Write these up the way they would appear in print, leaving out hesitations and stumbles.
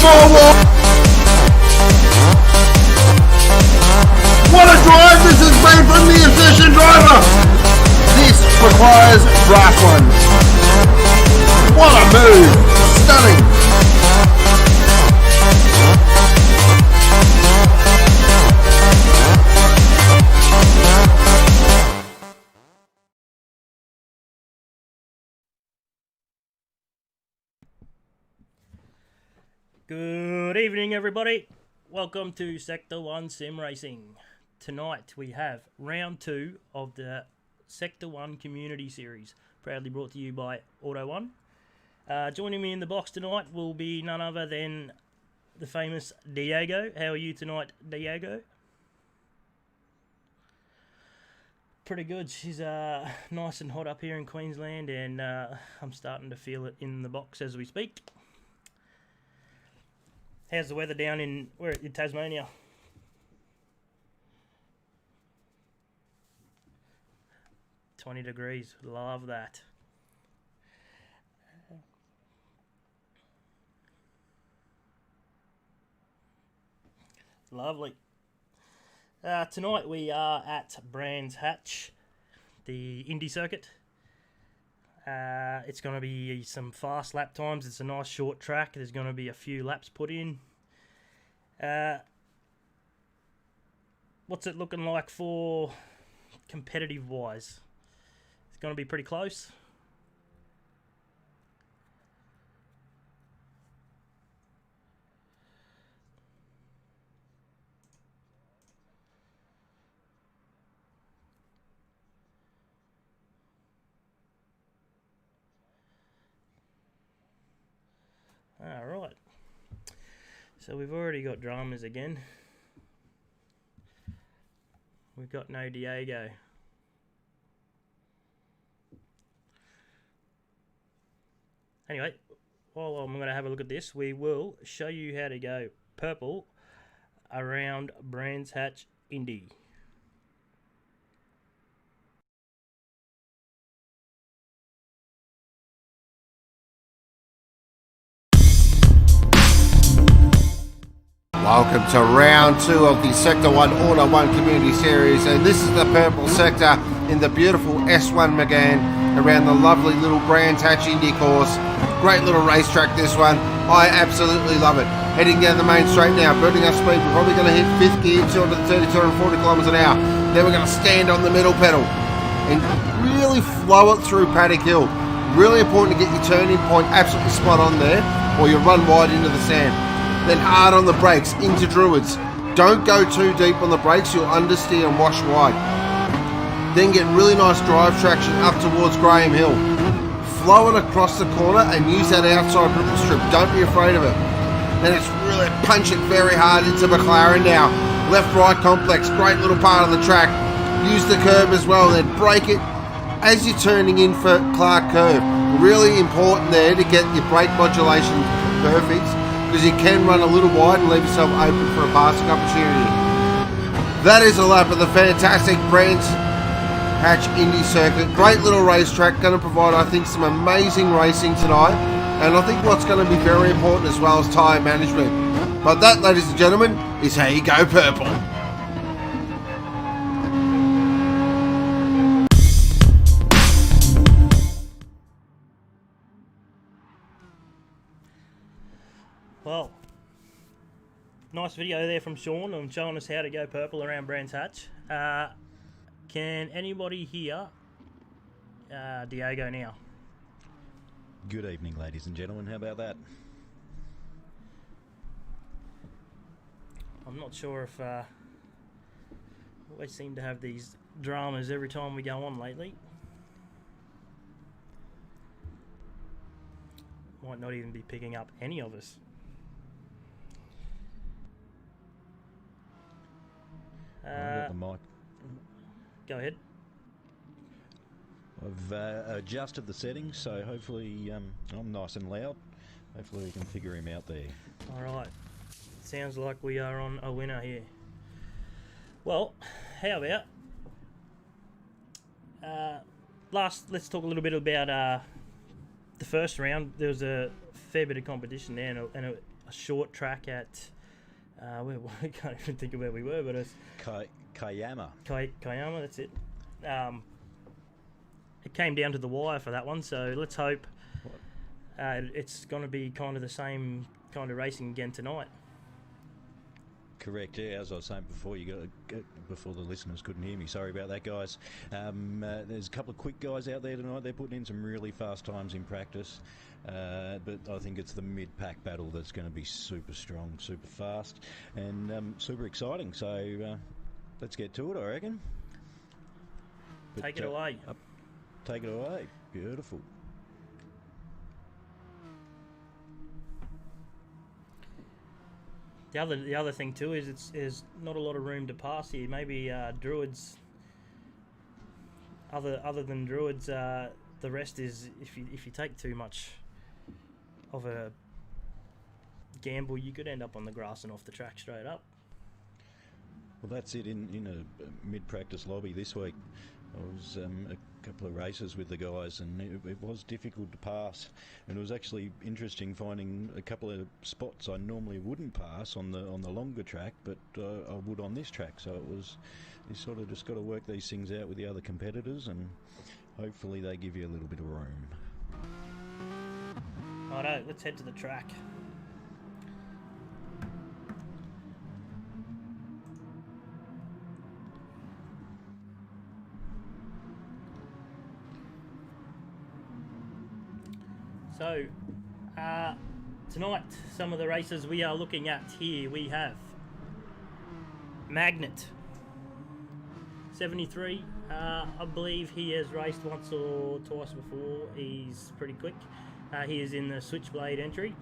forward. What a drive this has been from the efficient driver. This requires brass ones. What a move. Stunning. Good evening, everybody. Welcome to Sector 1 Sim Racing. Tonight we have round 2 of the Sector 1 Community Series, proudly brought to you by Auto 1. Joining me in the box tonight will be none other than the famous Diego. How are you tonight, Diego? Pretty good. She's nice and hot up here in Queensland, and I'm starting to feel it in the box as we speak. How's the weather down in Tasmania? $20 degrees. Love that. Lovely. Tonight we are at Brands Hatch, the Indy circuit. It's going to be some fast lap times. It's a nice short track. There's going to be a few laps put in. What's it looking like for competitive wise? It's going to be pretty close. Alright, so we've already got dramas again. We've got no Diego. Anyway, while I'm going to have a look at this, we will show you how to go purple around Brands Hatch Indy. Welcome to round 2 of the Sector 1 Auto 1 Community Series, and this is the purple sector in the beautiful S1 McGann around the lovely little Brands Hatch Indy course. Great little racetrack this one. I absolutely love it. Heading down the main straight now, building up speed. We're probably going to hit 5th gear to the 3240 kilometres an hour. Then we're going to stand on the middle pedal and really flow it through Paddock Hill. Really important to get your turning point absolutely spot on there, or you run wide into the sand. Then hard on the brakes into Druids. Don't go too deep on the brakes, you'll understeer and wash wide. Then get really nice drive traction up towards Graham Hill. Flow it across the corner and use that outside ripple strip. Don't be afraid of it. Then it's really punch it very hard into McLaren now. Left-right complex, great little part of the track. Use the curb as well, then brake it as you're turning in for Clark Curve. Really important there to get your brake modulation perfect, because you can run a little wide and leave yourself open for a passing opportunity. That is a lap of the fantastic Brands Hatch Indy circuit. Great little racetrack, going to provide, I think, some amazing racing tonight. And I think what's going to be very important as well is tyre management. But that, ladies and gentlemen, is how you go purple. Well, nice video there from Sean on showing us how to go purple around Brands Hatch. Can anybody hear Diego now? Good evening, ladies and gentlemen. How about that? I'm not sure if we seem to have these dramas every time we go on lately. Might not even be picking up any of us. I've got the mic. Go ahead. I've adjusted the settings, so hopefully I'm nice and loud. Hopefully we can figure him out there. Alright. Sounds like we are on a winner here. Well, how about let's talk a little bit about the first round. There was a fair bit of competition there, and a short track at I can't even think of where we were, but it's Kayama. Kayama. That's it. It came down to the wire for that one, so let's hope it's going to be kind of the same kind of racing again tonight. Correct, yeah, as I was saying before, before the listeners couldn't hear me. Sorry about that, guys. There's a couple of quick guys out there tonight. They're putting in some really fast times in practice, but I think it's the mid-pack battle that's going to be super strong, super fast, and super exciting. So let's get to it, I reckon. Take it away. Take it away. Beautiful. The other thing too is there's not a lot of room to pass here. Maybe druids. Other than druids, the rest is if you take too much of a gamble, you could end up on the grass and off the track straight up. Well, that's it. In a mid-practice lobby this week, I was a couple of races with the guys, and it was difficult to pass. And it was actually interesting finding a couple of spots I normally wouldn't pass on the longer track, but I would on this track. So you sort of just got to work these things out with the other competitors, and hopefully they give you a little bit of room. Righto, let's head to the track. So, tonight, some of the races we are looking at here, we have Magnet, 73. I believe he has raced once or twice before. He's pretty quick. He is in the Switchblade entry.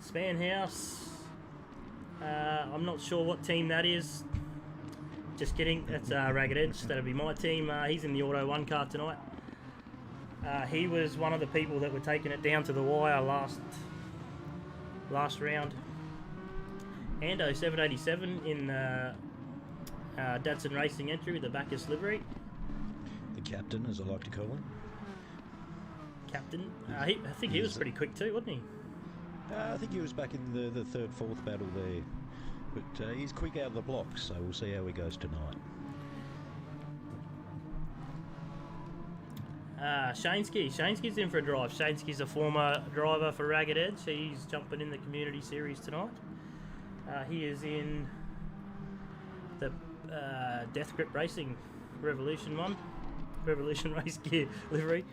Spanhouse, I'm not sure what team that is. Just kidding, that's Ragged Edge. That'll be my team. He's in the Auto 1 car tonight. He was one of the people that were taking it down to the wire last round. Ando 787 in Datsun Racing entry with the Bacchus livery. The captain, as I like to call him. Captain. I think he was pretty quick too, wasn't he? I think he was back in the third, fourth battle there. But he's quick out of the blocks, so we'll see how he goes tonight. Shaneski's in for a drive. Shaneski's a former driver for Ragged Edge. He's jumping in the community series tonight. He is in the Death Grip Racing Revolution race gear livery.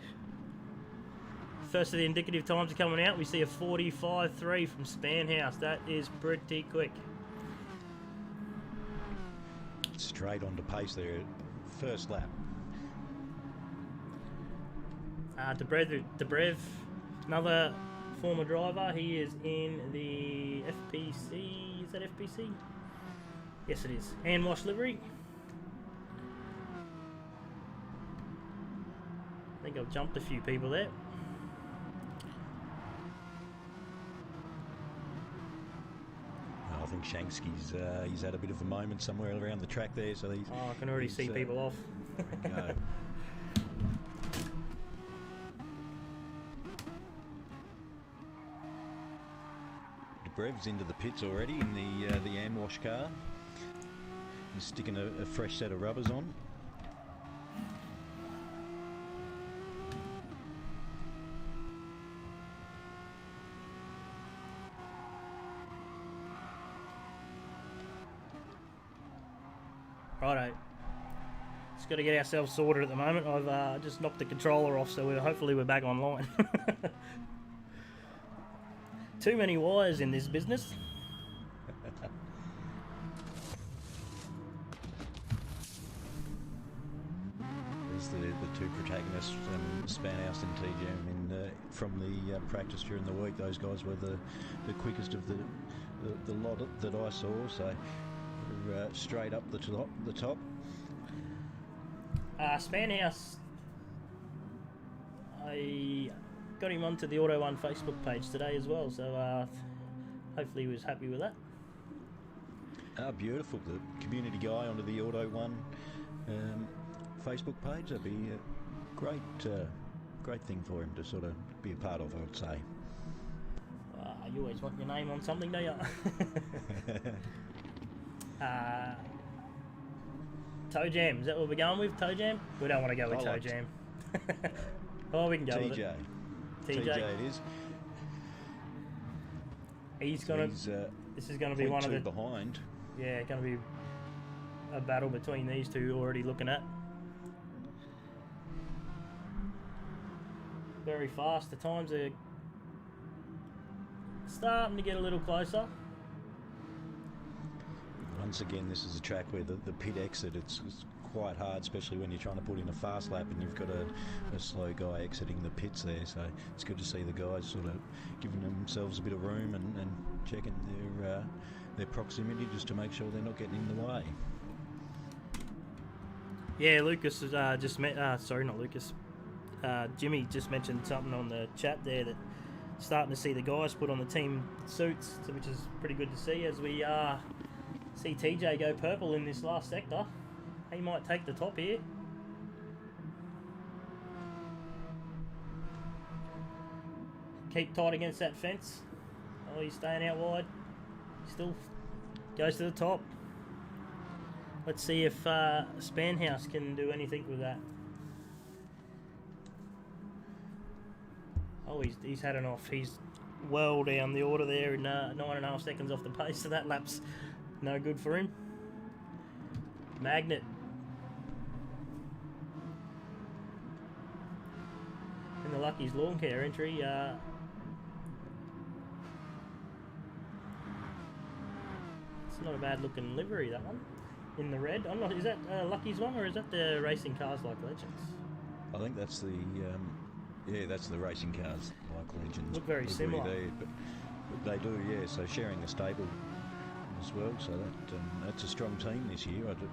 First of the indicative times are coming out. We see a 45.3 from Spanhouse. That is pretty quick. Straight on to pace there. First lap. Dobrev, another former driver. He is in the FPC. Is that FPC? Yes, it is. Hand wash livery. I think I've jumped a few people there. I think Shankski's he's had a bit of a moment somewhere around the track there, so he's. Oh, I can already see people off. Go. Brev's into the pits already in the Amwash car. He's sticking a fresh set of rubbers on. Righto. Just got to get ourselves sorted at the moment. I've just knocked the controller off, so hopefully we're back online. Too many wires in this business. There's the two protagonists, Spanhouse and TJ, from the practice during the week. Those guys were the quickest of the lot that I saw. So straight up the top. Spanhouse, I got him onto the Auto 1 Facebook page today as well, so hopefully he was happy with that. Beautiful. The community guy onto the Auto 1 Facebook page. That'd be a great thing for him to sort of be a part of, I would say. You always want your name on something, don't you? Toe Jam, is that what we're going with? Toe Jam? We don't want to go with Toe Jam. Oh, we can go with it. TJ it is. He's gonna. This is gonna be one of the behind. Yeah, gonna be a battle between these two. Already looking at. Very fast. The times are starting to get a little closer. Once again, this is a track where the pit exit, it's quite hard, especially when you're trying to put in a fast lap and you've got a slow guy exiting the pits there. So it's good to see the guys sort of giving themselves a bit of room and checking their proximity just to make sure they're not getting in the way. Yeah, Lucas just met. Sorry, not Lucas. Jimmy just mentioned something on the chat there that starting to see the guys put on the team suits, which is pretty good to see as we see TJ go purple in this last sector. He might take the top here. Keep tight against that fence. Oh, he's staying out wide. Still goes to the top. Let's see if Spanhouse can do anything with that. Oh, he's had an off. He's well down the order there in 9.5 seconds off the pace, so that lap's no good for him. Magnet. In the Lucky's Lawn Care entry, it's not a bad looking livery, that one. In the red. I'm not. Is that Lucky's one, or is that the Racing Cars Like Legends? I think that's the. Yeah, that's the Racing Cars Like Legends. Look very similar. There, but they do, yeah. So sharing a stable as well. So that's a strong team this year. In the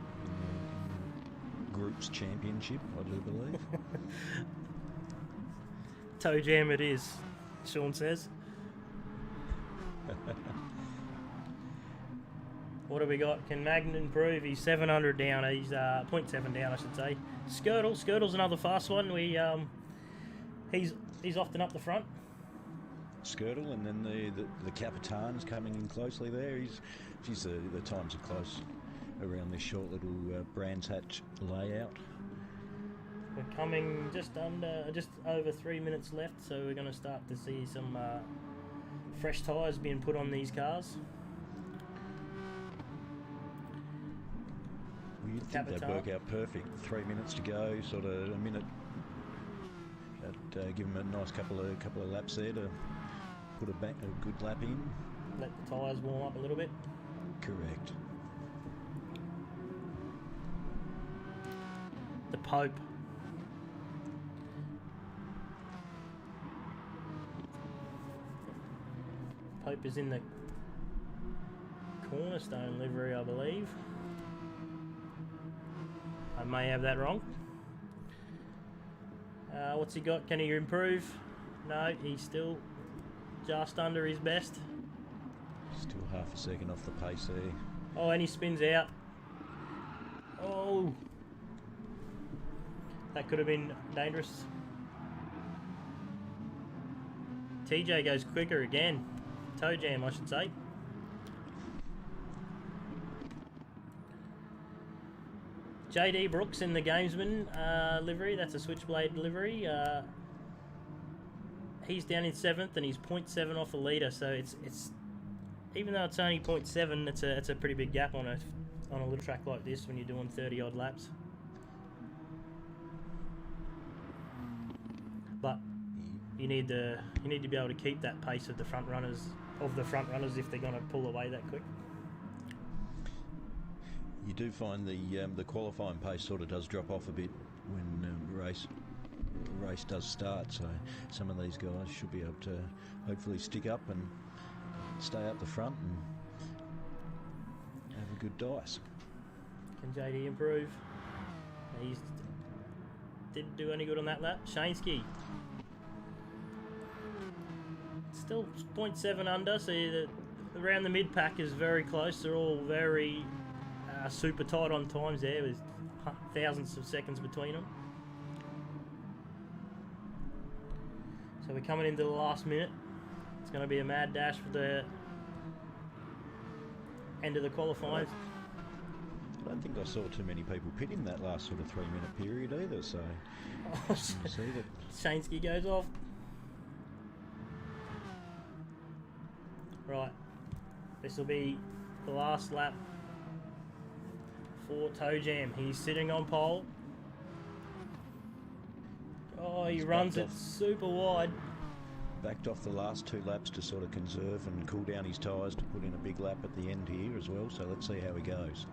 Groups Championship, I do believe. Toe Jam it is, Sean says. What do we got? Can Magnet improve? He's 700 down. He's 0.7 down, I should say. Skirtle's another fast one. He's often up the front. Skirtle, and then the Capitan's coming in closely there. The times are close around this short little Brands Hatch layout. We're coming just over 3 minutes left, so we're going to start to see some fresh tyres being put on these cars. Well, you'd think they'd work out perfect. 3 minutes to go, sort of a minute. Give them a nice couple of laps there to put a good lap in. Let the tyres warm up a little bit. Correct. The Pope. Pope is in the Cornerstone livery, I believe. I may have that wrong. What's he got? Can he improve? No, he's still just under his best. Still half a second off the pace there. Oh, and he spins out. Oh. That could have been dangerous. TJ goes quicker again. Toe Jam, I should say. JD Brooks in the Gamesman livery. That's a Switchblade livery. He's down in 7th and he's 0.7 off a leader. So it's even though it's only 0.7, it's a pretty big gap on a little track like this when you're doing 30 odd laps. But you need to be able to keep that pace of the front runners if they're going to pull away that quick. You do find the qualifying pace sort of does drop off a bit when the race does start. So some of these guys should be able to hopefully stick up and stay up the front and have a good dice. Can JD improve? He didn't do any good on that lap. Shaneski. Still 0.7 under, so around the mid pack is very close. They're all very super tight on times there with thousands of seconds between them. So we're coming into the last minute. It's going to be a mad dash for the end of the qualifying. I don't think I saw too many people pit in that last sort of 3-minute period either, so you see that. Shansky goes off. Right, this will be the last lap for Toe Jam. He's sitting on pole. Oh, he runs it super wide. Backed off the last 2 laps to sort of conserve and cool down his tyres to put in a big lap at the end here as well, so let's see how he goes.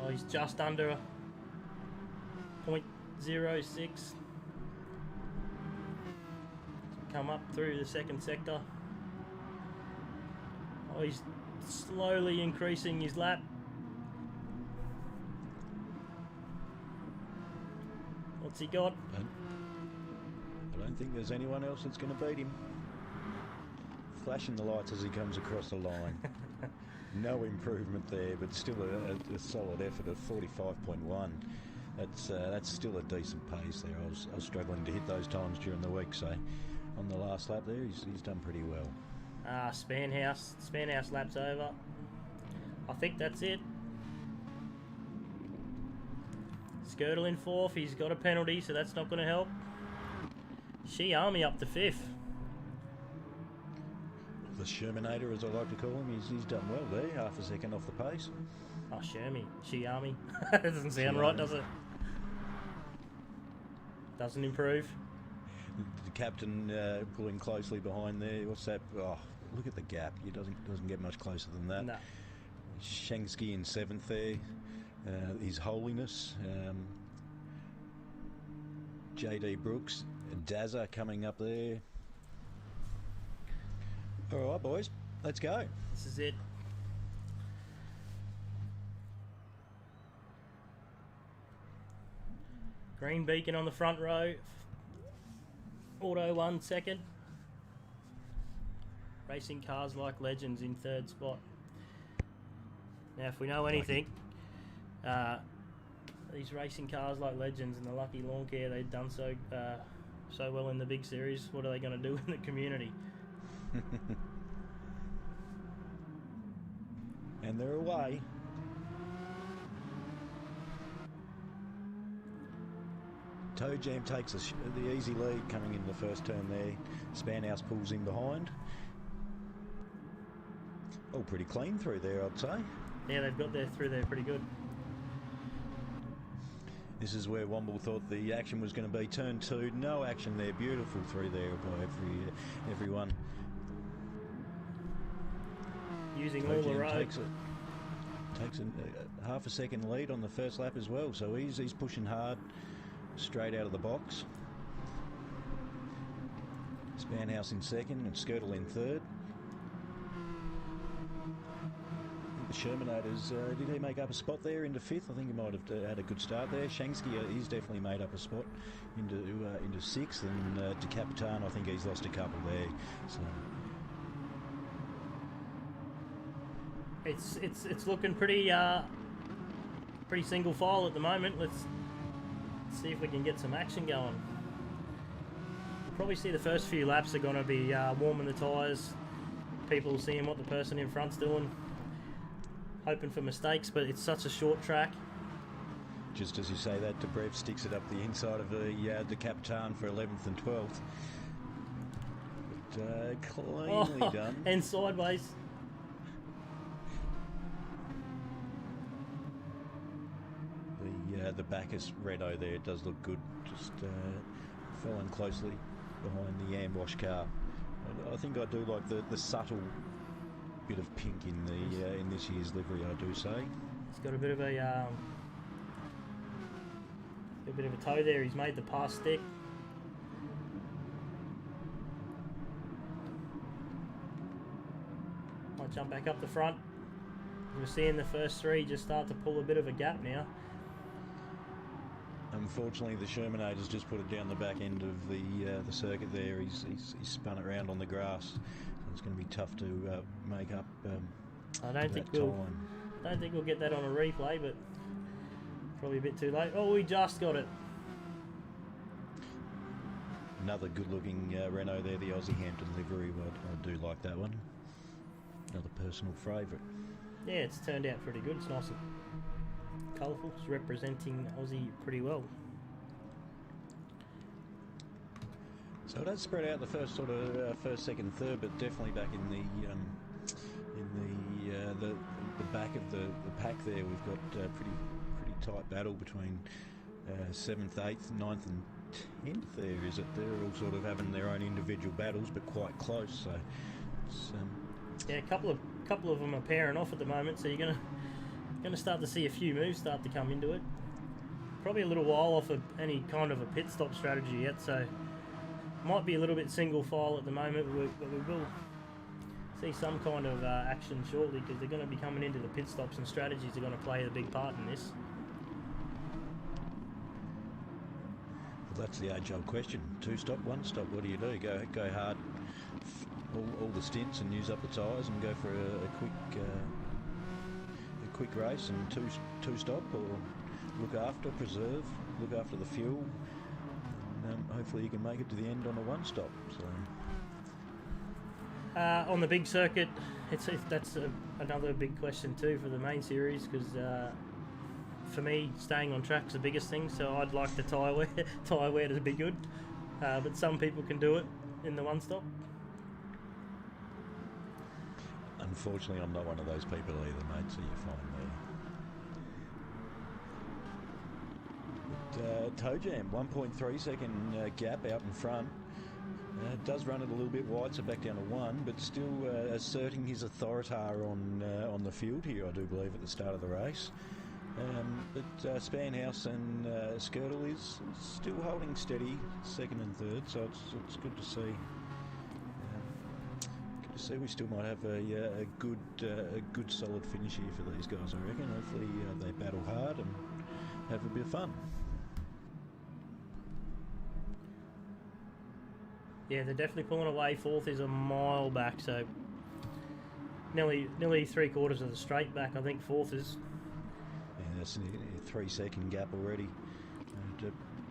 Oh, he's just under 0.06. Come up through the second sector. Oh, he's slowly increasing his lap. What's he got? I don't think there's anyone else that's going to beat him. Flashing the lights as he comes across the line. No improvement there, but still a solid effort of 45.1. That's still a decent pace there. I was struggling to hit those times during the week, so on the last lap there, he's done pretty well. Spanhouse lap's over. I think that's it. Skirtle in 4th. He's got a penalty, so that's not going to help. Army up to 5th. The Shermanator, as I like to call him, he's done well there, half a second off the pace. Oh, Army. That doesn't sound right, does it? Doesn't improve. The captain pulling closely behind there. What's that? Oh, look at the gap. He doesn't get much closer than that. No. Shansky in 7th there. His Holiness. JD Brooks. Dazza coming up there. All right, boys. Let's go. This is it. Green Beacon on the front row. Auto 1 second. Racing Cars Like Legends in 3rd spot. Now, if we know anything, these Racing Cars Like Legends and the Lucky Lawn Care, they've done so well in the big series. What are they going to do in the community? And they're away. Toe Jam takes the easy lead coming in the first turn there. Spanhouse pulls in behind. Oh, pretty clean through there, I'd say. Yeah, they've got through there pretty good. This is where Womble thought the action was going to be. Turn 2, no action there. Beautiful through there by everyone. Using all the road. Takes a half a second lead on the first lap as well, so he's pushing hard straight out of the box. Spanhouse in 2nd and Skirtle in 3rd. The Shermanators, did he make up a spot there into 5th? I think he might have had a good start there. Shansky, he's definitely made up a spot into 6th, and De Capitan, I think he's lost a couple there. So it's looking pretty single file at the moment. Let's see if we can get some action going. We'll probably see the first few laps are going to be warming the tyres, people seeing what the person in front's doing, hoping for mistakes, but it's such a short track. Just as you say that, Debrev sticks it up the inside of the De Capitan for 11th and 12th. But cleanly done. And sideways. The Bacchus Redo there does look good, just following closely behind the ambush car. I think I do like the subtle bit of pink in this year's livery, I do say. He's got a bit of a toe there. He's made the pass stick. Might jump back up the front. We're seeing the first 3 just start to pull a bit of a gap now. Unfortunately, the Shermanators just put it down the back end of the circuit there. He's spun it around on the grass, so it's going to be tough to make up. I don't think we'll get that on a replay, but probably a bit too late. Oh, we just got it. Another good-looking Renault there, the Aussie Hampton livery. I do like that one. Another personal favourite. Yeah, it's turned out pretty good. It's nice and colourful. It's representing Aussie pretty well. So it does spread out the first sort of first, second, third, but definitely back in the back of the pack there. We've got pretty tight battle between 7th, 8th, 9th and 10th there, is it? They're all sort of having their own individual battles, but quite close. So it's, yeah, a couple of them are pairing off at the moment, so you're gonna start to see a few moves start to come into it. Probably a little while off of any kind of a pit stop strategy yet, so might be a little bit single file at the moment, but we will see some kind of action shortly, because they're going to be coming into the pit stops, and strategies are going to play a big part in this. well, that's the age-old question. 2 stop, 1 stop. What do you do? Go hard, all the stints, and use up the tyres, and go for a quick race and two stop, or preserve, look after the fuel. Hopefully you can make it to the end on a 1 stop. So On the big circuit, that's another big question too for the main series, because for me, staying on track's the biggest thing. So I'd like the tyre wear to be good, but some people can do it in the 1 stop. unfortunately, I'm not one of those people either, mate. So you're fine there. But toe jam, 1.3 second gap out in front. Does run it a little bit wide, so back down to 1, but still asserting his authority on the field here, I do believe, at the start of the race. But Spanhouse and Skirtle is still holding steady, 2nd and 3rd, so it's good to see. Good to see we still might have a good solid finish here for these guys, I reckon. Hopefully they battle hard and have a bit of fun. Yeah, they're definitely pulling away. 4th is a mile back, so nearly 3/4 of the straight back. I think 4th is. Yeah, that's a 3 second gap already.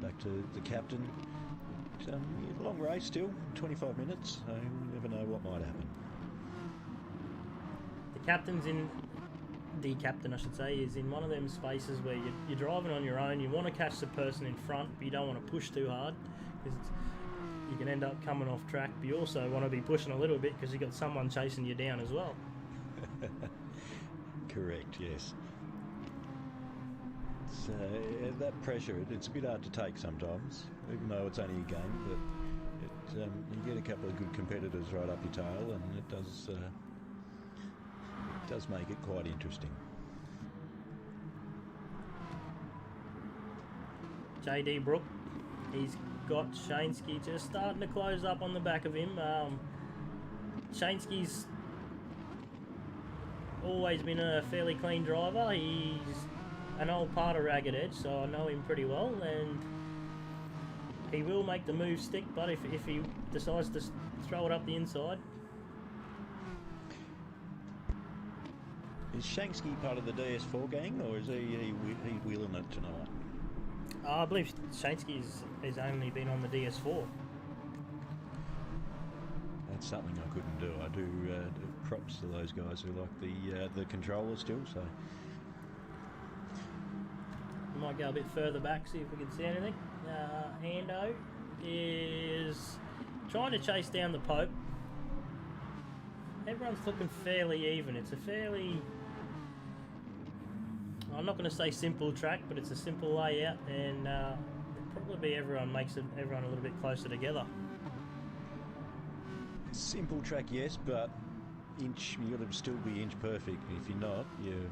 Back to the captain. Yeah, long race still, 25 minutes. So you never know what might happen. The captain, I should say, is in one of them spaces where you're driving on your own. You want to catch the person in front, but you don't want to push too hard, because you can end up coming off track, but you also want to be pushing a little bit because you've got someone chasing you down as well. Correct, yes. So that pressure, it's a bit hard to take sometimes, even though it's only a game, but you get a couple of good competitors right up your tail, and it does make it quite interesting. JD Brook, he's got Shainski just starting to close up on the back of him. Shainski's always been a fairly clean driver. He's an old part of Ragged Edge, so I know him pretty well, and he will make the move stick, but if he decides to throw it up the inside. Is Shainski part of the DS4 gang, or is he wheeling it tonight? I believe Shainski's has only been on the DS4. That's something I couldn't do. I do props to those guys who like the controller still. So We might go a bit further back, see if we can see anything. Ando is trying to chase down the Pope. Everyone's looking fairly even. It's a fairly, I'm not going to say simple track, but it's a simple layout, and probably everyone makes everyone a little bit closer together. simple track, yes, but you got to still be inch perfect. If you're not, you're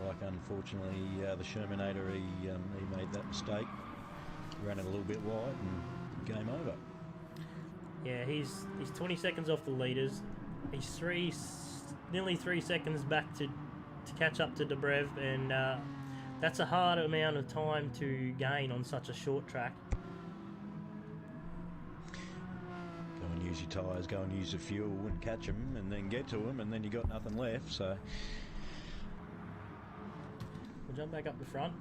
like, unfortunately, the Shermanator, he made that mistake, ran it a little bit wide, and game over. Yeah, he's 20 seconds off the leaders. He's nearly 3 seconds back to catch up to Dobrev, and that's a hard amount of time to gain on such a short track. Go and use your tyres, go and use the fuel and catch them, and then get to them, and then you got nothing left. So We'll jump back up the front.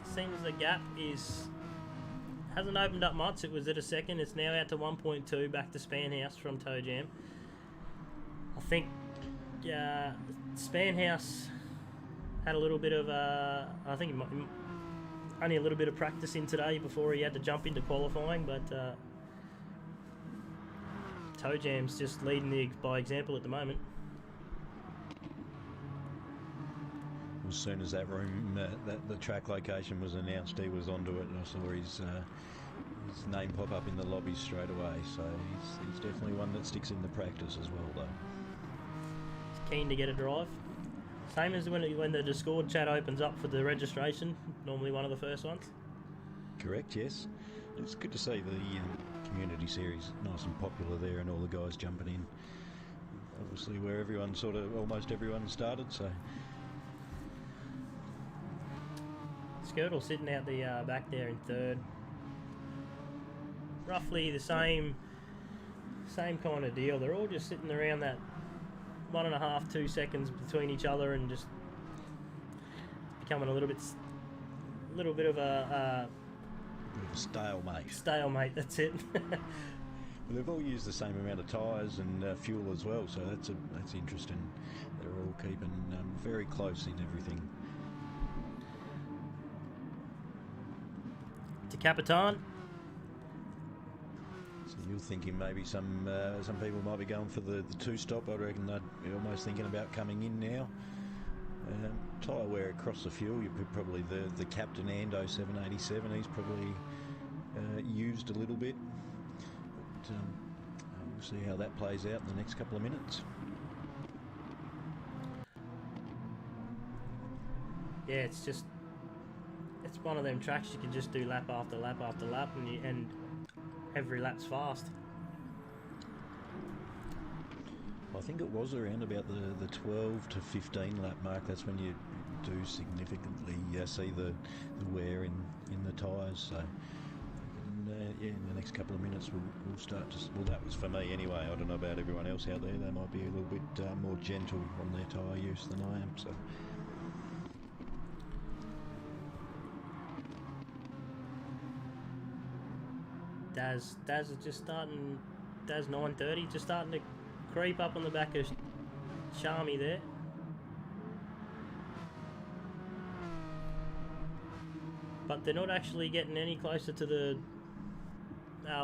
Seems the gap hasn't opened up much. It was at a second. It's now out to 1.2, back to Spanhouse from Toe Jam. I think Spanhouse had a little bit of I think only a little bit of practice in today before he had to jump into qualifying, but Toe Jam's just leading by example at the moment. As soon as that room, the track location was announced, he was onto it, and I saw his name pop up in the lobby straight away. So he's definitely one that sticks in the practice as well, though. He's keen to get a drive. Same as when the Discord chat opens up for the registration, normally one of the first ones. Correct, yes. It's good to see the community series nice and popular there, and all the guys jumping in. Obviously, where almost everyone started, so. Skirtle sitting out the back there in third. Roughly the same kind of deal. They're all just sitting around that 1.5, 2 seconds between each other, and just becoming a little bit of a stalemate. Stalemate, that's it. They've all used the same amount of tyres and fuel as well, so that's interesting. They're all keeping very close in everything. To Capitan. So you're thinking maybe some people might be going for the two-stop. I reckon they're almost thinking about coming in now. Tyre wear across the fuel, you put probably the Captain Ando 787, he's probably used a little bit. But we'll see how that plays out in the next couple of minutes. Yeah, it's one of them tracks you can just do lap after lap after lap, and every lap's fast. I think it was around about the 12 to 15 lap mark. That's when you do significantly see the wear in the tyres. So in the next couple of minutes we'll start to. Well, that was for me anyway. I don't know about everyone else out there. They might be a little bit more gentle on their tyre use than I am. So. Daz is just starting. Daz 930, just starting to creep up on the back of Sharmy there. But they're not actually getting any closer to the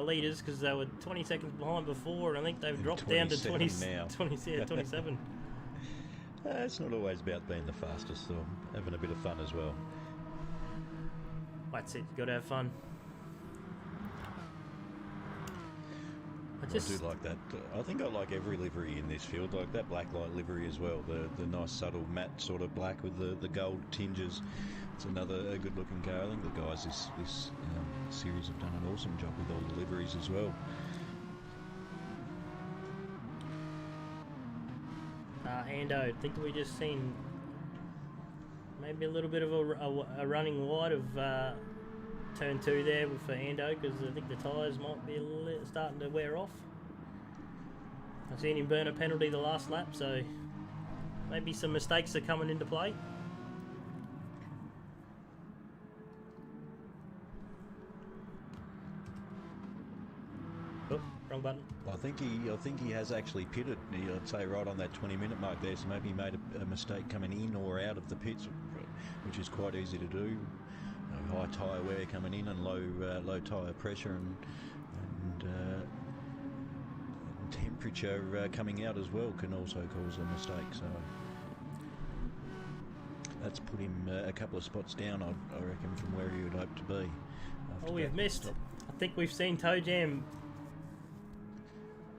leaders, because they were 20 seconds behind before, and I think they've dropped down to 20 now. 27. It's not always about being the fastest, or having a bit of fun as well. That's it, you've got to have fun. I do like that. I think I like every livery in this field, like that black light livery as well. The nice subtle matte sort of black with the gold tinges. It's another good looking car. I think the guys this series have done an awesome job with all the liveries as well. Ando, I think we just seen maybe a little bit of a running wide of turn 2 there for Ando, because I think the tyres might be starting to wear off. I've seen him burn a penalty the last lap, so maybe some mistakes are coming into play. Oh, wrong button. I think he has actually pitted. I'd say right on that 20-minute mark there. So maybe he made a mistake coming in or out of the pits, which is quite easy to do. High tyre wear coming in and low tyre pressure and temperature coming out as well can also cause a mistake. So that's put him a couple of spots down, I reckon, from where he would hope to be. Oh, we've missed. I think we've seen Toe Jam.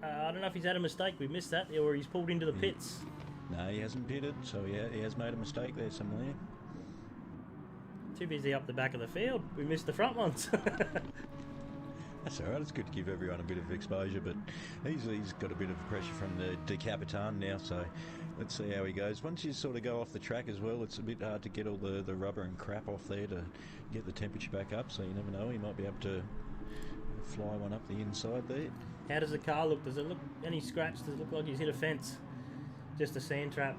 I don't know if he's had a mistake. We missed that, or he's pulled into the pits. No, he hasn't pitted, so he has made a mistake there somewhere. Too busy up the back of the field. We missed the front ones. That's all right. It's good to give everyone a bit of exposure, but he's got a bit of pressure from the Capitan now, so let's see how he goes. Once you sort of go off the track as well, it's a bit hard to get all the rubber and crap off there to get the temperature back up, so you never know. He might be able to fly one up the inside there. How does the car look? Does it look any scratch? Does it look like he's hit a fence? Just a sand trap?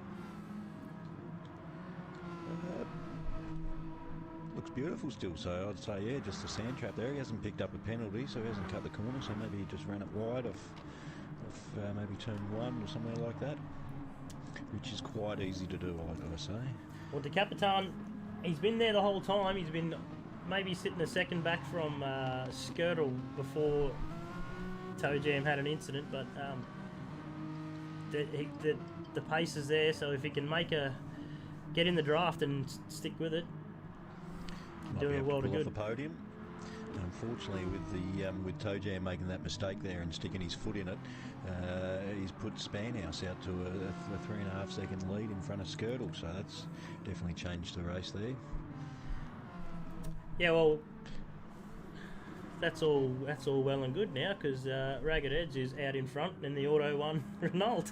looks beautiful still. So I'd say, yeah, just a sand trap there. He hasn't picked up a penalty, so he hasn't cut the corner. So maybe he just ran it wide off maybe turn 1 or somewhere like that, which is quite easy to do, I say. Well, the Capitan, he's been there the whole time. He's been maybe sitting a second back from Skirtle before Toe Jam had an incident, but the pace is there, so if he can get in the draft and stick with it, doing a world of good. Off the podium. Unfortunately, with Toe Jam making that mistake there and sticking his foot in it, he's put Spanhouse out to a 3.5 second lead in front of Skirtle, so that's definitely changed the race there. Yeah, well, that's all well and good now, because Ragged Edge is out in front and the Auto 1 Renault.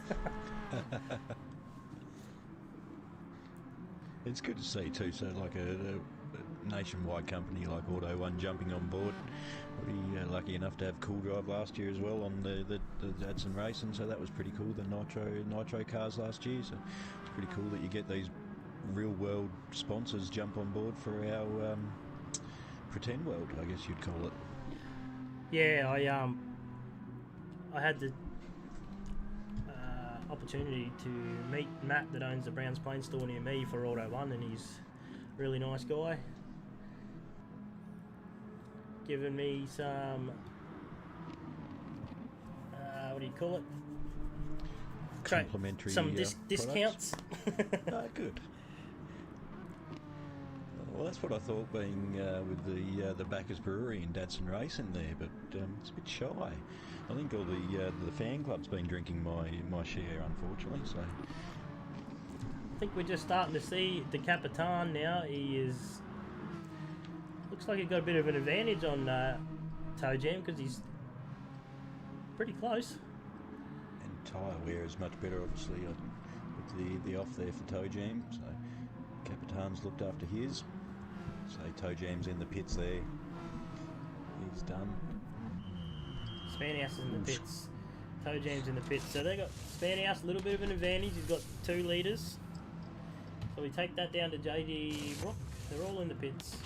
It's good to see too. So like a nationwide company like Auto 1 jumping on board. We lucky enough to have Cool Drive last year as well on the Datsun Racing, so that was pretty cool. The Nitro cars last year, so it's pretty cool that you get these real world sponsors jump on board for our pretend world, I guess you'd call it. Yeah, I had the opportunity to meet Matt that owns the Browns Plains store near me for Auto 1, and he's a really nice guy. Giving me some, what do you call it? Complimentary some discounts. Good. Well, that's what I thought being with the Bacchus Brewery in Datsun Racing there, but it's a bit shy. I think all the fan club's been drinking my share, unfortunately. So I think we're just starting to see the Capitan now. Looks like he got a bit of an advantage on Toe Jam because he's pretty close. And tyre wear is much better, obviously, with the off there for Toe Jam. So Capitan's looked after his. So Toe Jam's in the pits there. He's done. Spanhouse is in the pits. Toe Jam's in the pits. So they got Spanhouse a little bit of an advantage. He's got 2 litres. So we take that down to JD Rock. They're all in the pits.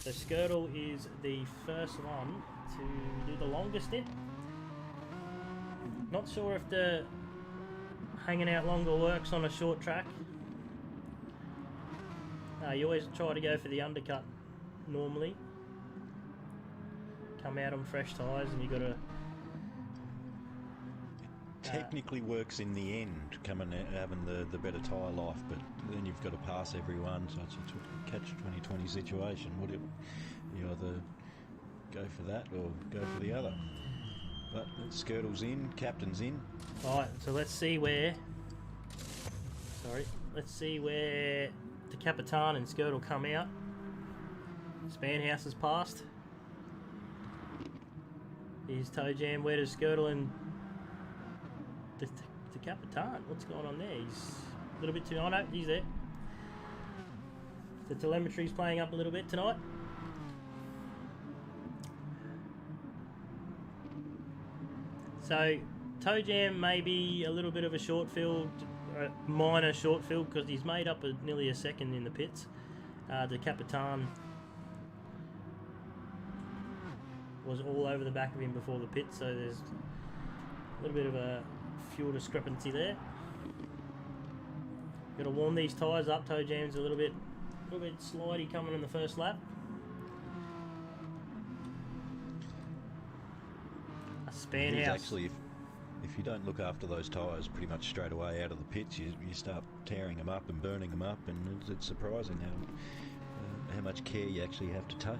So Skirtle is the first one to do the longest stint. Not sure if the hanging out longer works on a short track. You always try to go for the undercut normally. Come out on fresh tyres and you got to... Technically works in the end, having the better tyre life, but then you've got to pass everyone, so it's a catch-20 situation. You either go for that or go for the other. But Skirtle's in, Captain's in. Alright, so let's see where the Capitan and Skirtle come out. Spanhouse has passed. Here's Toe Jam. Where does Skirtle and the Capitan? What's going on there? He's a little bit too... Oh no, he's there. The telemetry's playing up a little bit tonight. So Toe Jam may be a little bit of a short field, minor short field, because he's made up nearly a second in the pits. The Capitan was all over the back of him before the pit, so there's a little bit of a fuel discrepancy there. Got to warm these tyres up. Toe Jam's a little bit slidey coming in the first lap. A Spanhouse. Actually, if you don't look after those tyres pretty much straight away out of the pits, you start tearing them up and burning them up, and it's surprising how much care you actually have to take.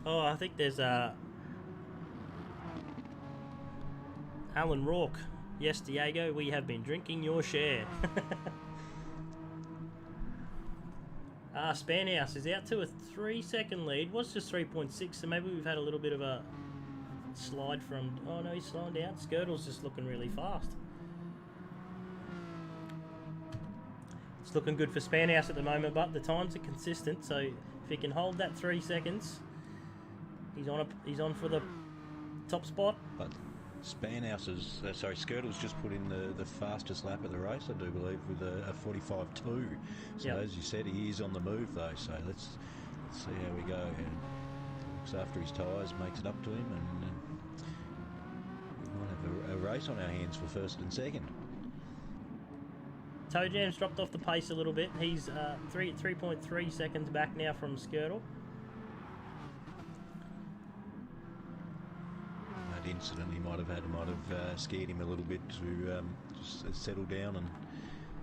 Oh, I think there's Alan Rourke. Yes, Diego, we have been drinking your share. Spanhouse is out to a 3-second lead. Was just 3.6, so maybe we've had a little bit of a slide from... Oh no, he's slowing down. Skirtle's just looking really fast. It's looking good for Spanhouse at the moment, but the times are consistent, so if he can hold that 3 seconds, he's on for the top spot. But Skirtle's just put in the fastest lap of the race, I do believe, with a 45.2. So Yep. as you said, he is on the move though. So let's see how we go. And looks after his tyres, makes it up to him, and we might have a race on our hands for first and second. Toe Jam's dropped off the pace a little bit. He's 3.3 seconds back now from Skirtle. That incident he might have scared him a little bit to just settle down and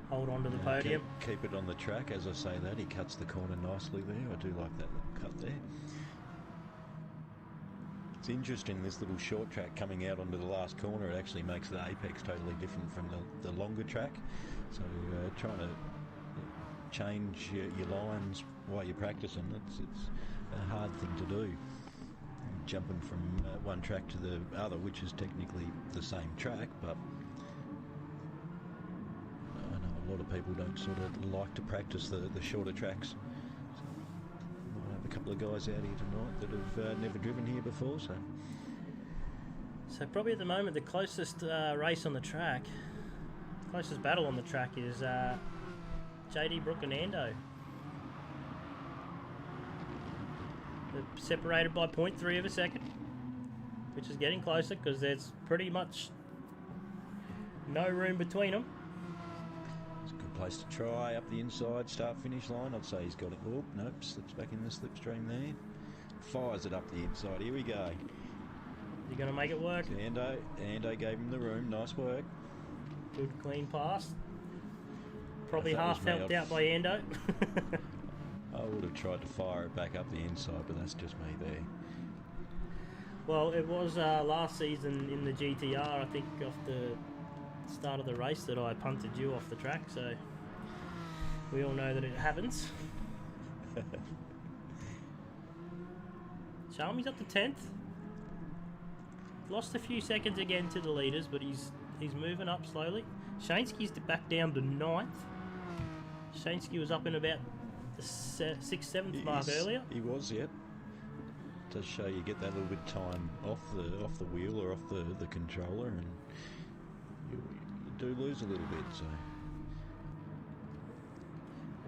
Hold on to the podium. keep it on the track. As I say that, he cuts the corner nicely there. I do like that little cut there. It's interesting, this little short track coming out onto the last corner, it actually makes the apex totally different from the longer track. So trying to change your lines while you're practicing, it's a hard thing to do. Jumping from one track to the other, which is technically the same track, but I know a lot of people don't sort of like to practice the shorter tracks. So might have a couple of guys out here tonight that have never driven here before, So probably at the moment the closest race on the track, closest battle on the track is JD Brook and Ando. They're separated by 0.3 of a second, which is getting closer because there's pretty much no room between them. it's a good place to try up the inside, start finish line. I'd say he's got it. Oh, nope, slips back in the slipstream there. Fires it up the inside. Here we go. You're going to make it work. Ando gave him the room. Nice work. Good clean pass. Probably If that was half me, helped I'd- out by Ando. I would have tried to fire it back up the inside, but that's just me there. Well, it was last season in the GTR, I think, off the start of the race that I punted you off the track, so we all know that it happens. Charmy's up to 10th. Lost a few seconds again to the leaders, but he's moving up slowly. Shansky's back down to 9th. Shansky was up in about the 6th, 7th mark earlier. He was, yeah. Does show you get that little bit of time off the wheel or off the controller, and you do lose a little bit. So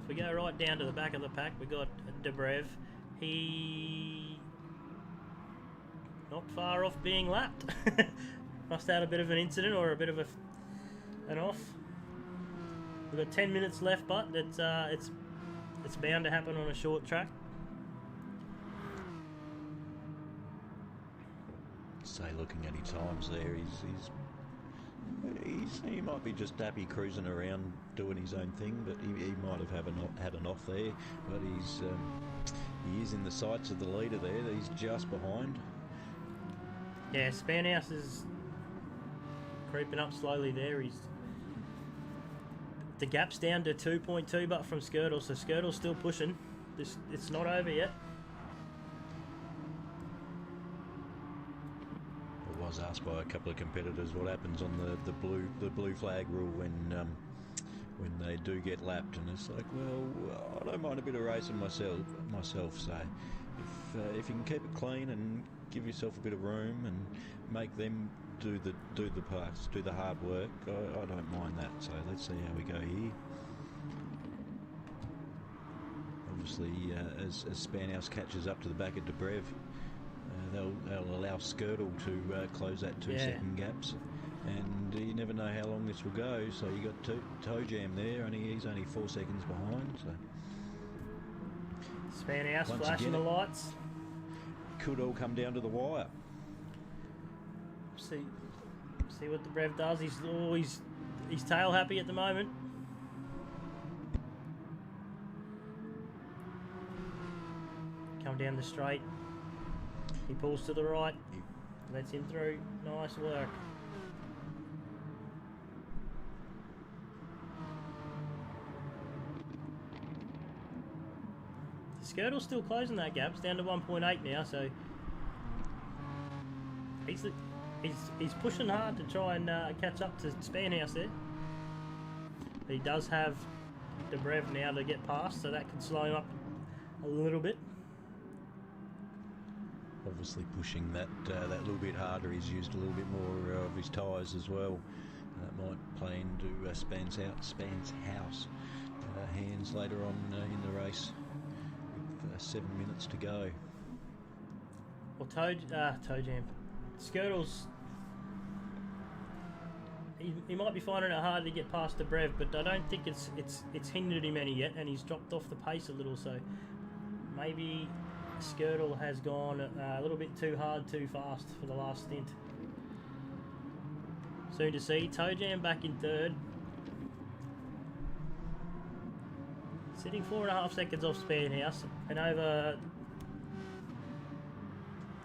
If we go right down to the back of the pack, we got Dobrev. He not far off being lapped. Must have had a bit of an incident or a bit of an off. We've got 10 minutes left, but it's bound to happen on a short track. say, looking at his times there, he might be just happy cruising around doing his own thing, but he might have had an off there. But he is in the sights of the leader there. He's just behind. Yeah, Spanhouse is creeping up slowly there. The gap's down to 2.2, but from Skirtle, so Skirtle's still pushing. It's not over yet. I was asked by a couple of competitors what happens on the blue flag rule when they do get lapped, and it's like, well, I don't mind a bit of racing myself. So if you can keep it clean and give yourself a bit of room and make them do the parts, do the hard work, I don't mind that. So let's see how we go here. Obviously, as Spanhouse catches up to the back of Dobrev, they'll allow Skirtle to close that 2 second gaps, and you never know how long this will go. So you got Toe Jam there, he's only 4 seconds behind. So Spanhouse once flashing again, the lights. Could all come down to the wire. See what Dobrev does. He's tail happy at the moment. Come down the straight. He pulls to the right. Lets him through. Nice work. Skirtle's still closing that gap. It's down to 1.8 now, so he's pushing hard to try and catch up to Spanhouse there. But he does have Dobrev now to get past, so that could slow him up a little bit. obviously pushing that little bit harder. He's used a little bit more of his tyres as well. That might play into Span's house hands later on in the race with 7 minutes to go. Well, Toe Jam. Skirtle's... He might be finding it hard to get past the Brev, but I don't think it's hindered him any yet, and he's dropped off the pace a little, so maybe Skirtle has gone a little bit too hard, too fast for the last stint. Soon to see. Toe Jam back in third. Sitting 4.5 seconds off Spanhouse, and over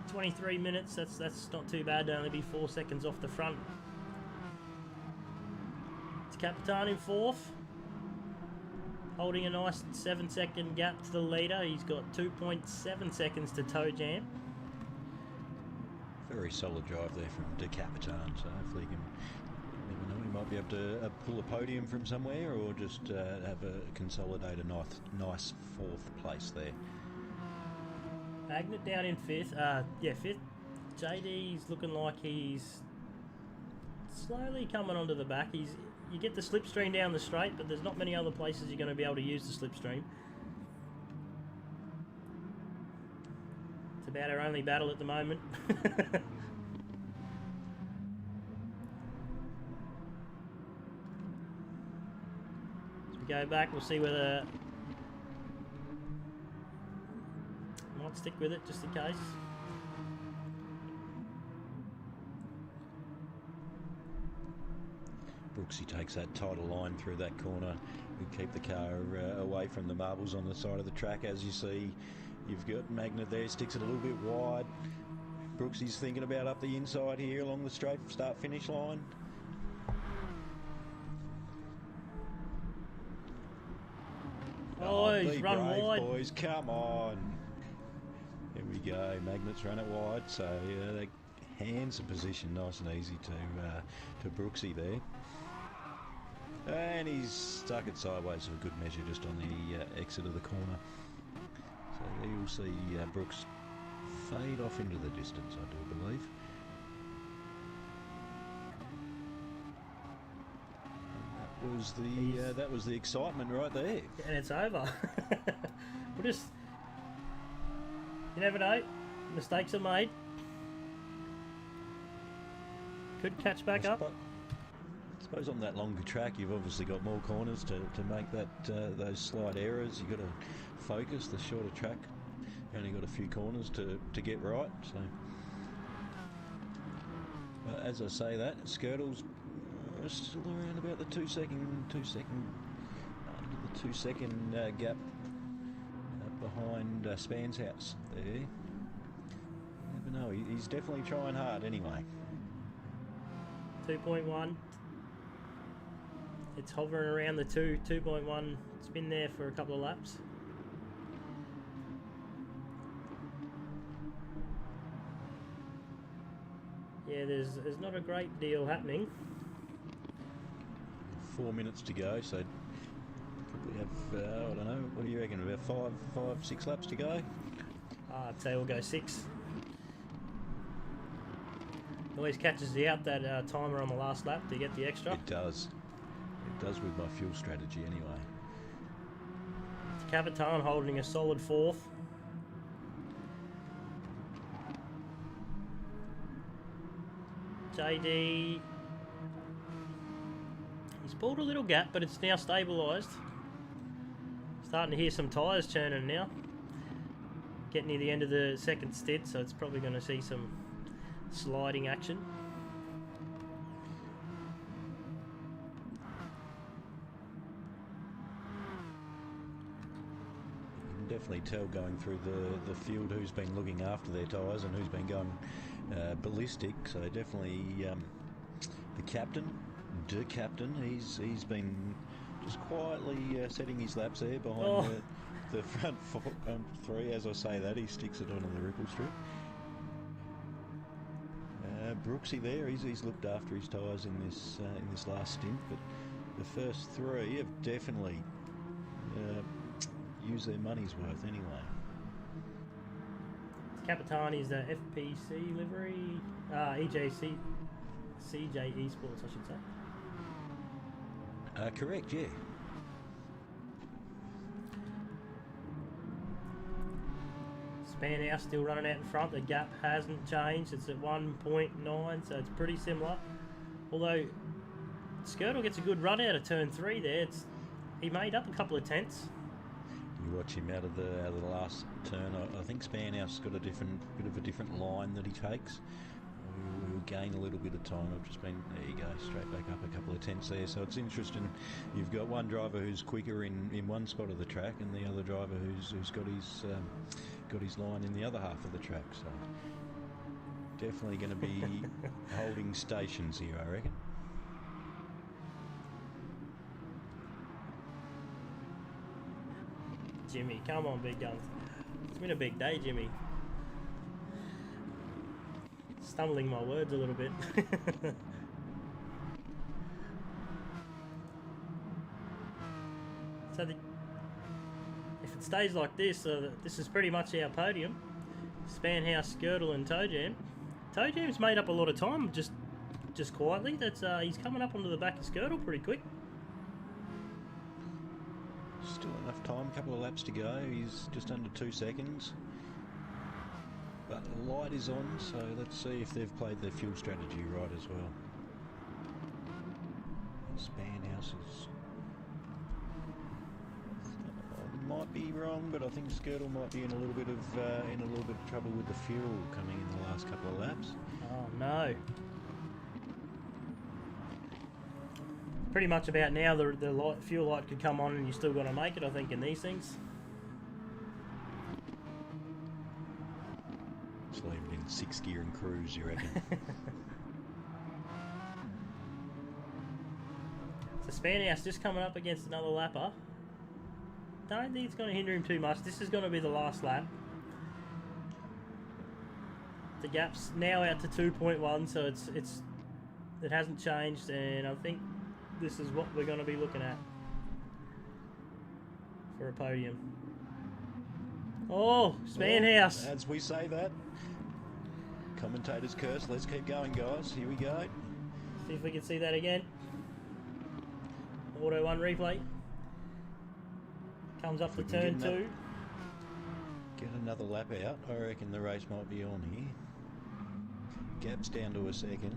23 minutes, that's not too bad to only be 4 seconds off the front. It's Capitan in fourth, holding a nice 7-second gap to the leader. He's got 2.7 seconds to Toe Jam. Very solid drive there from De Capitan, so hopefully he can, you never know, he might be able to pull a podium from somewhere, or just have a consolidate a nice fourth place there. Magnet down in fifth. Fifth. JD's looking like he's slowly coming onto the back. You get the slipstream down the straight, but there's not many other places you're going to be able to use the slipstream. It's about our only battle at the moment. As we go back, we'll see whether... Might stick with it just in case. Brooksy takes that tighter line through that corner. We keep the car away from the marbles on the side of the track. As you see, you've got Magnet there, sticks it a little bit wide. Brooksy's thinking about up the inside here along the straight start-finish line. Oh, he's be run brave, wide. Boys, come on. There we go. Magnet's run it wide, so they hands the position nice and easy to Brooksy there. And he's stuck it sideways for a good measure just on the exit of the corner. So there you'll see Brooks fade off into the distance, I do believe. That was the excitement right there. And it's over. We'll just... You never know. Mistakes are made. Could catch back up. I suppose on that longer track, you've obviously got more corners to make that those slight errors. You've got to focus. The shorter track, you only got a few corners to get right. So, as I say that, Skirtle's still around about the 2 second gap behind Span's house there. You never know. He's definitely trying hard anyway. 2.1. It's hovering around the 2.1. It's been there for a couple of laps. Yeah, there's not a great deal happening. 4 minutes to go, so probably have, I don't know, what do you reckon, about 6 laps to go? I'd say we'll go 6. Always catches you out, that timer on the last lap to get the extra. It does. It does with my fuel strategy anyway. Capitan holding a solid 4th. JD... He's pulled a little gap, but it's now stabilised. Starting to hear some tyres churning now. Getting near the end of the second stint, so it's probably going to see some sliding action. You can definitely tell going through the field who's been looking after their tyres and who's been going ballistic. So definitely the captain, De Captain, he's been just quietly setting his laps there behind the front 3. As I say that, he sticks it onto the ripple strip. Brooksy there, he's looked after his tyres in this last stint, but the first 3 have definitely used their money's worth anyway. Capitani is the FPC livery. EJC, CJ Esports, I should say. Correct, yeah. Spanhouse still running out in front. The gap hasn't changed. It's at 1.9, so it's pretty similar. Although Skirtle gets a good run out of turn 3 there. He made up a couple of tenths. You watch him out of the last turn. I think Spanhouse got a bit of a different line that he takes. We'll gain a little bit of time. I've just been, there you go, straight back up a couple of tenths there. So it's interesting. You've got one driver who's quicker in one spot of the track, and the other driver who's got his line in the other half of the track. So definitely going to be holding stations here, I reckon. Jimmy, come on, big guns. It's been a big day, Jimmy. Stumbling my words a little bit. So if it stays like this, this is pretty much our podium. Spanhouse, Skirtle and Toe Jam. Toe Jam's made up a lot of time just quietly. That's he's coming up onto the back of Skirtle pretty quick. Still enough time, a couple of laps to go. He's just under 2 seconds. But the light is on, so let's see if they've played their fuel strategy right as well. Spanhouse is... I might be wrong, but I think Skirtle might be in a little bit of trouble with the fuel coming in the last couple of laps. Oh no. Pretty much about now, the fuel light could come on and you're still going to make it, I think, in these things. Just leave it in 6th gear and cruise, you reckon? So Spanhouse just coming up against another lapper. Don't think it's going to hinder him too much. This is going to be the last lap. The gap's now out to 2.1, so it hasn't changed, and I think this is what we're going to be looking at for a podium. Oh, Spanhouse. As we say that, commentator's curse. Let's keep going, guys. Here we go. See if we can see that again. Auto 1 replay. Comes up to turn 2. Get another lap out. I reckon the race might be on here. Gap's down to a second.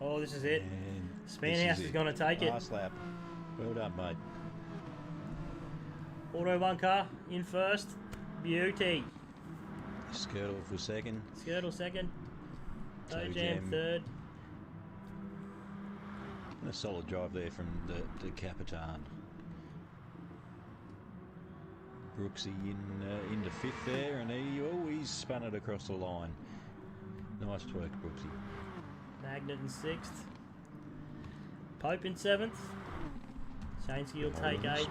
Oh, this is it. And Spanhouse is going to take it. Last lap. Well done, mate. Auto 1 car in first. Beauty. Skirtle for second. Skirtle second. Toe Toe Jam Jam. third. And a solid drive there from the Capitan. Brooksy into 5th there, and he's spun it across the line. Nice work, Brooksy. Magnet in 6th. Pope in 7th. Shaneski will take 8th.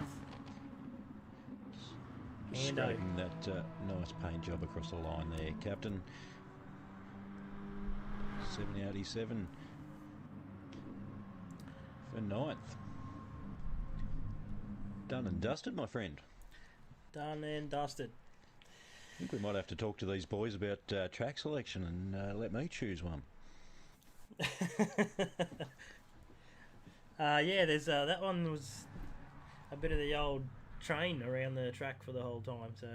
Scraping that nice paint job across the line there. Captain 787 for 9th. Done and dusted, my friend. Done and dusted. I think we might have to talk to these boys about track selection and let me choose one. Yeah, there's that one was a bit of the old train around the track for the whole time, so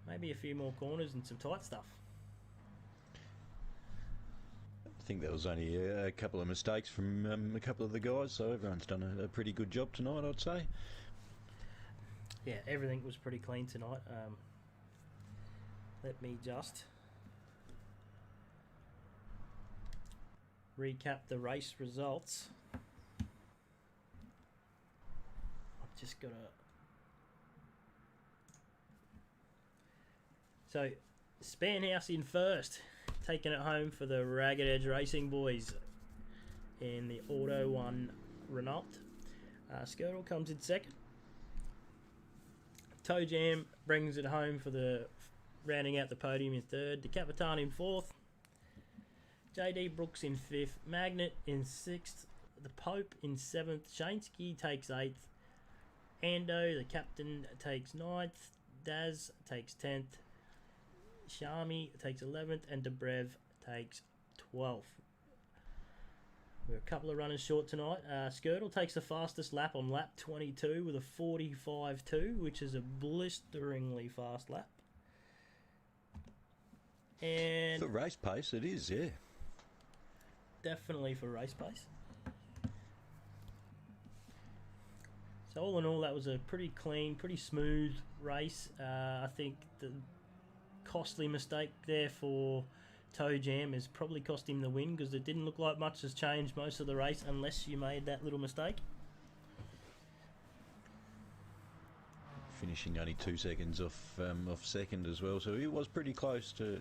maybe a few more corners and some tight stuff. I think there was only a couple of mistakes from a couple of the guys, so everyone's done a pretty good job tonight, I'd say. Yeah, everything was pretty clean tonight. Let me just recap the race results. I've just got to... So, Spanhouse in first, taking it home for the Ragged Edge Racing boys in the Auto 1 Renault. Skirtle comes in second. Toe Jam brings it home for the rounding out the podium in third. The Capitan in fourth. JD Brooks in fifth. Magnet in sixth. The Pope in seventh. Shaneski takes eighth. Ando, the captain, takes 9th. Daz takes 10th. Shami takes 11th. And Dobrev takes 12th. We're a couple of runners short tonight. Skirtle takes the fastest lap on lap 22 with a 45.2, which is a blisteringly fast lap. And For race pace, it is, yeah. definitely for race pace. So all in all, that was a pretty clean, pretty smooth race. I think the costly mistake there for Toe Jam has probably cost him the win, because it didn't look like much has changed most of the race unless you made that little mistake. Finishing only 2 seconds off second as well, so he was pretty close to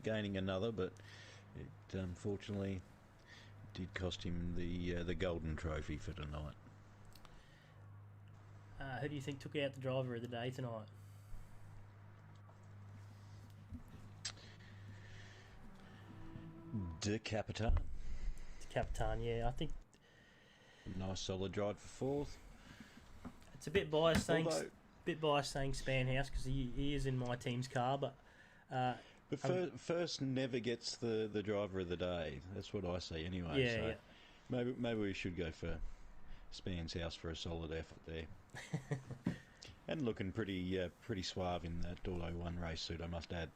gaining another, but it unfortunately did cost him the golden trophy for tonight. Who do you think took out the driver of the day tonight? De Capitan. Capitan, yeah. I think Nice solid drive for fourth. it's a bit biased saying Although- Spanhouse, because he is in my team's car, but But first never gets the driver of the day. That's what I see anyway. Yeah, so yeah. Maybe we should go for Span's house for a solid effort there. And looking pretty suave in that Auto 1 race suit, I must add.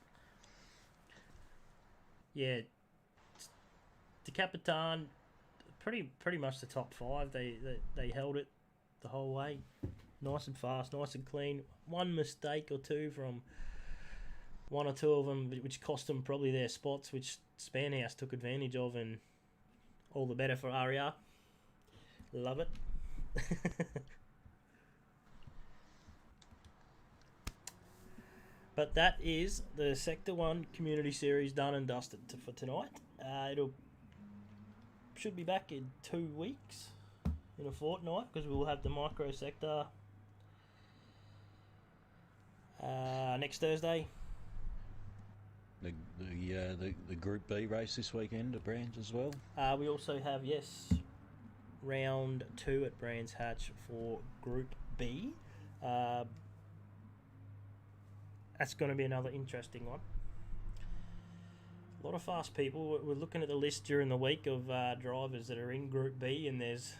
yeah, the Capitan, pretty much the top 5. They held it the whole way, nice and fast, nice and clean. One mistake or two from one or two of them, which cost them probably their spots, which Spanhouse took advantage of, and all the better for RER. Love it. But that is the Sector 1 Community Series done and dusted for tonight. It'll should be back in 2 weeks, in a fortnight, because we'll have the micro sector next Thursday. The Group B race this weekend at Brands as well. We also have, round 2 at Brands Hatch for Group B. That's going to be another interesting one. A lot of fast people. We're looking at the list during the week of drivers that are in Group B, and it's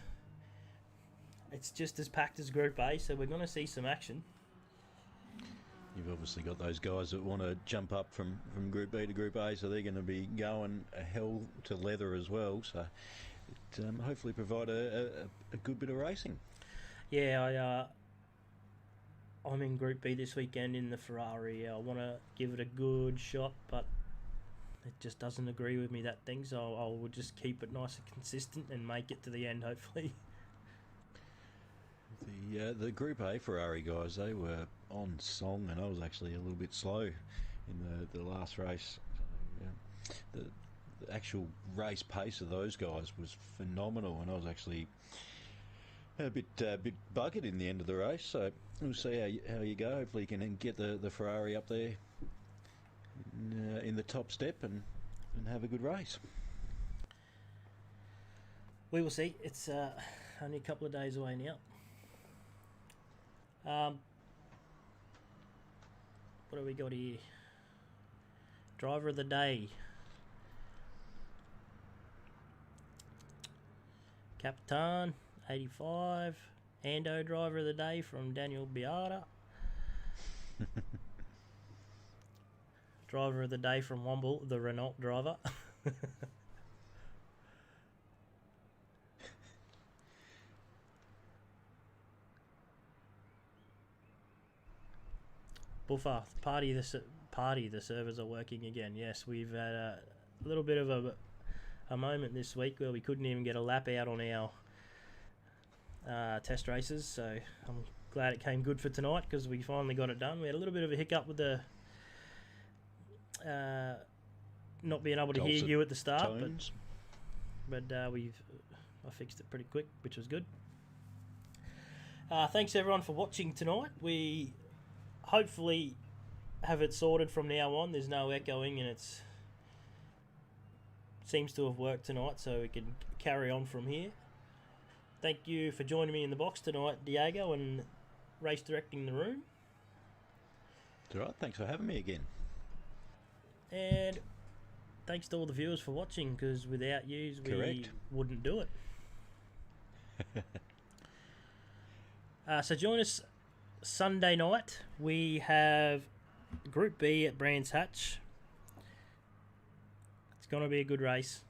just as packed as Group A, so we're going to see some action. You've obviously got those guys that want to jump up from Group B to Group A, so they're going to be going hell to leather as well. So it hopefully provide a good bit of racing. Yeah, I'm in Group B this weekend in the Ferrari. I want to give it a good shot, but it just doesn't agree with me, that thing, so I will just keep it nice and consistent and make it to the end, hopefully. The Group A Ferrari guys, they were on song, and I was actually a little bit slow in the last race. So, yeah, the actual race pace of those guys was phenomenal, and I was actually a bit buggered in the end of the race. So we'll see how you go. Hopefully you can get the Ferrari up there in the top step and have a good race. We will see. It's only a couple of days away now. What do we got here? Driver of the day. Capitan, 85. Ando, driver of the day from Daniel Biada. Driver of the day from Womble, the Renault driver. Buffer, party the servers are working again. Yes, we've had a little bit of a moment this week where we couldn't even get a lap out on our test races, so I'm glad it came good for tonight, because we finally got it done. We had a little bit of a hiccup with the not being able to hear you at the start, tones. but I fixed it pretty quick, which was good. Thanks everyone for watching tonight. We hopefully have it sorted from now on. There's no echoing, and it seems to have worked tonight, so we can carry on from here. Thank you for joining me in the box tonight, Diego, and race directing the room. It's all right. Thanks for having me again. And thanks to all the viewers for watching, because without yous, we Correct. wouldn't do it. So join us Sunday night. We have Group B at Brands Hatch. It's going to be a good race.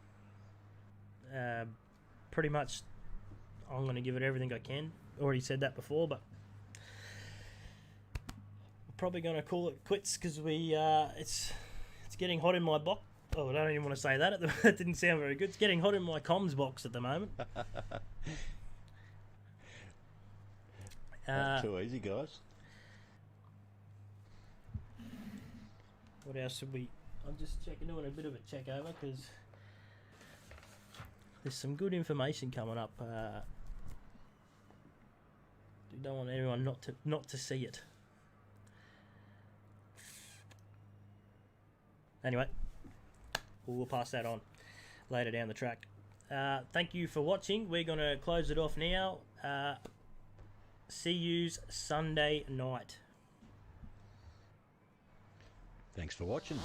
Pretty much, I'm going to give it everything I can. Already said that before, but we're probably going to call it quits because it's getting hot in my box. Oh, I don't even want to say that. That didn't sound very good. It's getting hot in my comms box at the moment. Not too easy, guys. What else should we... I'm just doing a bit of a check over because there's some good information coming up. We don't want anyone not to see it. Anyway, we'll pass that on later down the track. Thank you for watching. We're going to close it off now. See yous Sunday night. Thanks for watching.